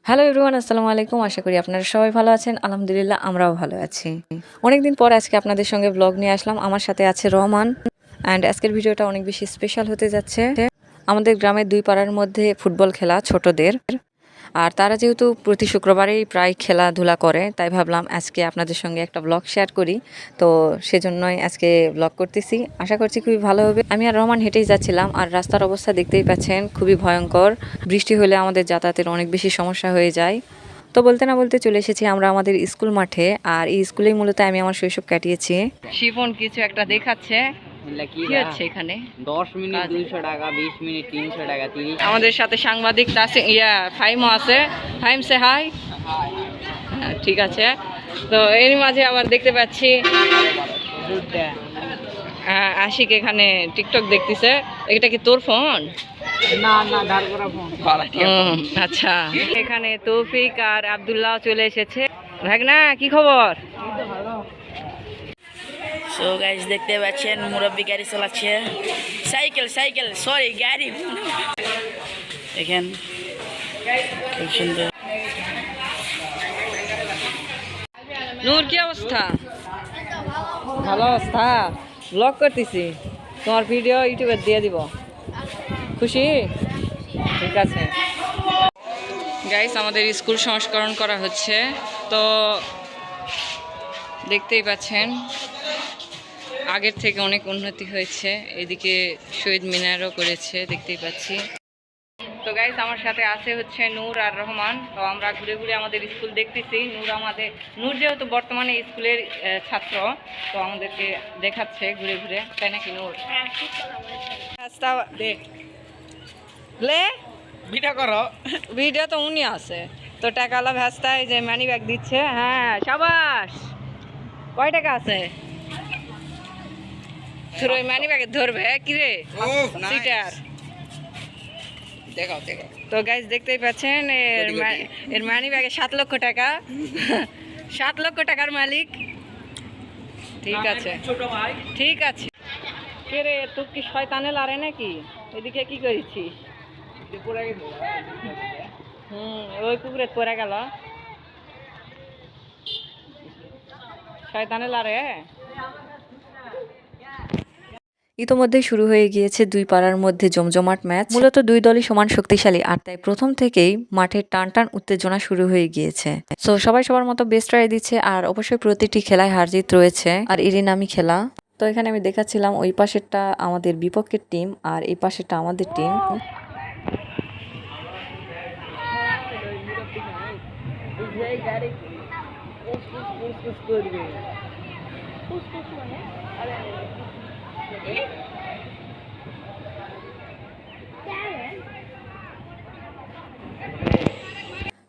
Hello everyone, আসসালামু আলাইকুম। আশা করি আপনারা সবাই ভালো আছেন। আলহামদুলিল্লাহ আমরাও ভালো আছি। অনেকদিন পর আজকে আপনাদের সঙ্গে ব্লগ নিয়ে আসলাম। আমার সাথে আছে রহমান। অ্যান্ড আজকের ভিডিওটা অনেক বেশি স্পেশাল হতে যাচ্ছে। আমাদের গ্রামের দুই পাড়ার মধ্যে ফুটবল খেলা ছোটদের। আর তারা যেহেতু প্রতি শুক্রবারেই প্রায় খেলাধুলা করে, তাই ভাবলাম আজকে আপনাদের সঙ্গে একটা ব্লগ শেয়ার করি। তো সেজন্যই আজকে ব্লগ করতেছি। আশা করছি খুবই ভালো হবে। আমি আর রহমান হেঁটেই যাচ্ছিলাম, আর রাস্তার অবস্থা দেখতেই পাচ্ছেন, খুবই ভয়ঙ্কর। বৃষ্টি হলে আমাদের যাতায়াতের অনেক বেশি সমস্যা হয়ে যায়। তো বলতে না বলতে চলে এসেছি আমরা আমাদের স্কুল মাঠে, আর এই স্কুলেই মূলত আমি আমার শৈশব কাটিয়েছি। শিফন কিছু একটা দেখাচ্ছে, কি হচ্ছে এখানে? 10 মিনিট 200 টাকা, 20 মিনিট 300 টাকা, 30। আমাদের সাথে সাংবাদিক ফাইমও আছে। ফাইম সে হাই। ঠিক আছে। তো এর মাঝে আবার দেখতে পাচ্ছি আশিক এখানে টিকটক দেখতেছে। এটা কি তোর ফোন? না না, ধার করা ফোন। আচ্ছা, এখানে তৌফিক আর আব্দুল্লাহ চলে এসেছে। ভাগনা কি খবর? সো গাইস, দেখতে পাচ্ছেন মুরব্বী গাড়ি চালাচ্ছে। সাইকেল সরি গাড়ি। দেখেন খুব সুন্দর। নূর কি অবস্থা? ভালো অবস্থা। ব্লগ করতেছি, তোমার ভিডিও ইউটিউবে দিয়ে দিব। খুশি? ঠিক আছে গাইস, আমাদের স্কুল সংস্করণ করা হচ্ছে। তো দেখতেই পাচ্ছেন আগের থেকে অনেক উন্নতি হয়েছে। এদিকে শহীদ মিনারও করেছে, দেখতেই পাচ্ছি। তো গাইস, আমার সাথে আছে হচ্ছে নূর আর রহমান। তো আমরা ঘুরে ঘুরে আমাদের স্কুল দেখতেছি। নূর যেহেতু বর্তমানে স্কুলের ছাত্র, তো আমাদেরকে দেখাচ্ছে ঘুরে ঘুরে, তাই নাকি নূর? ভিডিও তো উনি আছে। তো টাকালা ভ্যাস্তায় যে মানি ব্যাগ দিচ্ছে। হ্যাঁ, সাবাস। কয় টাকা আছে? তোর ওই মানি ব্যাগে ধরবে কি রে সিটার? তো গাইস, দেখতেই পাচ্ছেন এর মানি ব্যাগে 7 লক্ষ টাকা। 7 লক্ষ টাকার মালিক। ঠিক আছে ছোট ভাই, ঠিক আছে। কে রে, তুই কি শয়তানে লারে নাকি? এদিকে কি করেছিস? ওই পুকুরে পড়ে গেল। শয়তানে লারে। ইতোমধ্যেই শুরু হয়ে গিয়েছে দুই পাড়ার মধ্যে জমজমাট ম্যাচ। মূলত দুই দলই সমান শক্তিশালী, আর তাই প্রথম থেকেই মাঠে টান টান উত্তেজনা শুরু হয়ে গিয়েছে। সো সবাই সবার মতো বেস্ট ট্রাই দিচ্ছে, আর অবশ্যই প্রতিটি খেলায় হার জিত রয়েছে, আর এরই নামই খেলা। তো এখানে আমি দেখাচ্ছিলাম ওই পাশেরটা আমাদের বিপক্ষের টিম, আর এই পাশেরটা আমাদের টিম।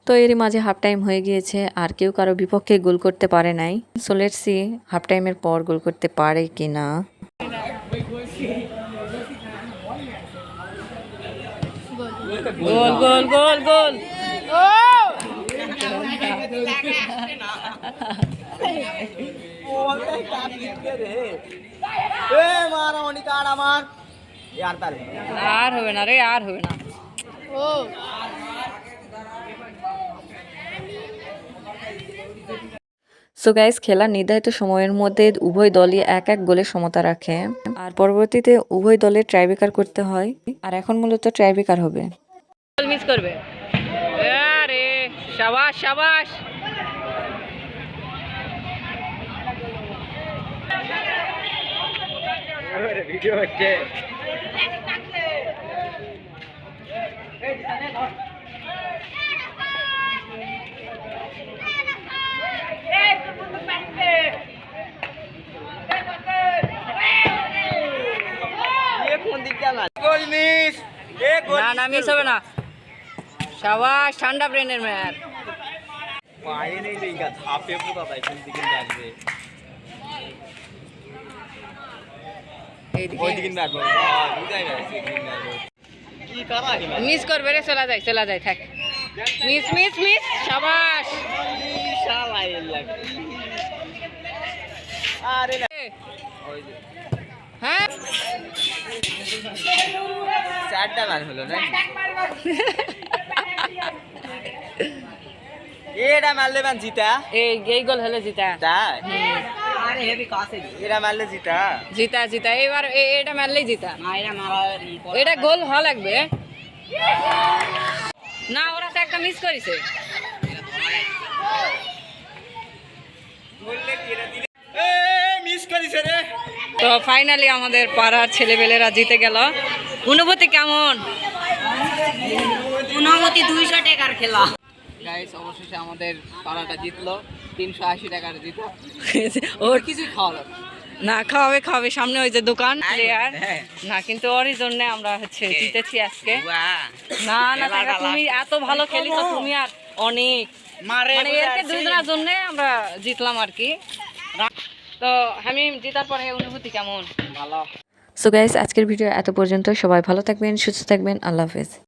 তো এরই মাঝে হাফ টাইম হয়ে গিয়েছে, আর কেউ কারো বিপক্ষে গোল করতে পারে নাই। সো লেটস সি হাফ টাইমের পর গোল করতে পারে কিনা। গোল গোল গোল গোল। আর হবে না রে, আর হবে না। সো গাইস, খেলার নির্ধারিত সময়ের মধ্যে উভয় দলই এক এক গোলে সমতা রাখে, আর পরবর্তীতে উভয় দলের ট্রাইব্রেকার করতে হয়। আর এখন মূলত ট্রাইব্রেকার হবে। গোল মিস করবে। আরে শাবাশ শাবাশ। ভিডিও হচ্ছে। না না, মিস হবে না। শাবাশ, ঠান্ডা ব্রেনের ম্যাচ। পায়ে নেই দেখা ধাপে পোতা তাই কোন দিকে আসবে। ওই দিকে না গো, বুঝাই না কি করা কি মিস করবে রে, চলা যায় থাক। মিস মিস মিস, শাবাশ। শালা এর লাগ। আরে না ওই যে হ্যাঁ, 4টা বার হলো না। এটা মারলে মান জিতা এই গোল হলে জিতা। তাই এটা মারলে জিতা জিতা জিতা এবার এটা মারলেই জিতা। এটা গোল হওয়া লাগবে না, ওরা তো একটা মিস করেছে। মিস করিস রে। তো ফাইনালি আমাদের পাড়ার ছেলেপেলেরা জিতে গেল। অনুভূতি কেমন? অনুমতি 200 টাকার খেলা। গাইস অবশেষে আমাদের পাড়াটা জিতলো 380 টাকার জিতা। ওর কিছু খাওয়ালো না, খাওয়াবে খাওয়াবে সামনে ওই যে দোকান প্লেয়ার হ্যাঁ। না, কিন্তু ওরই জন্য আমরা হচ্ছে জিতেছি আজকে। না না কাকা, তুমি এত ভালো খেলিছো, তুমি আর অনেক মানে এরকে দুইজনের জন্য আমরা জিতলাম আর কি। তো আমি জিতার পরে অনুভূতি কেমন? ভালো। সো গাইস, আজকের ভিডিও এত পর্যন্ত। সবাই ভালো থাকবেন, সুস্থ থাকবেন। আল্লাহ হাফেজ।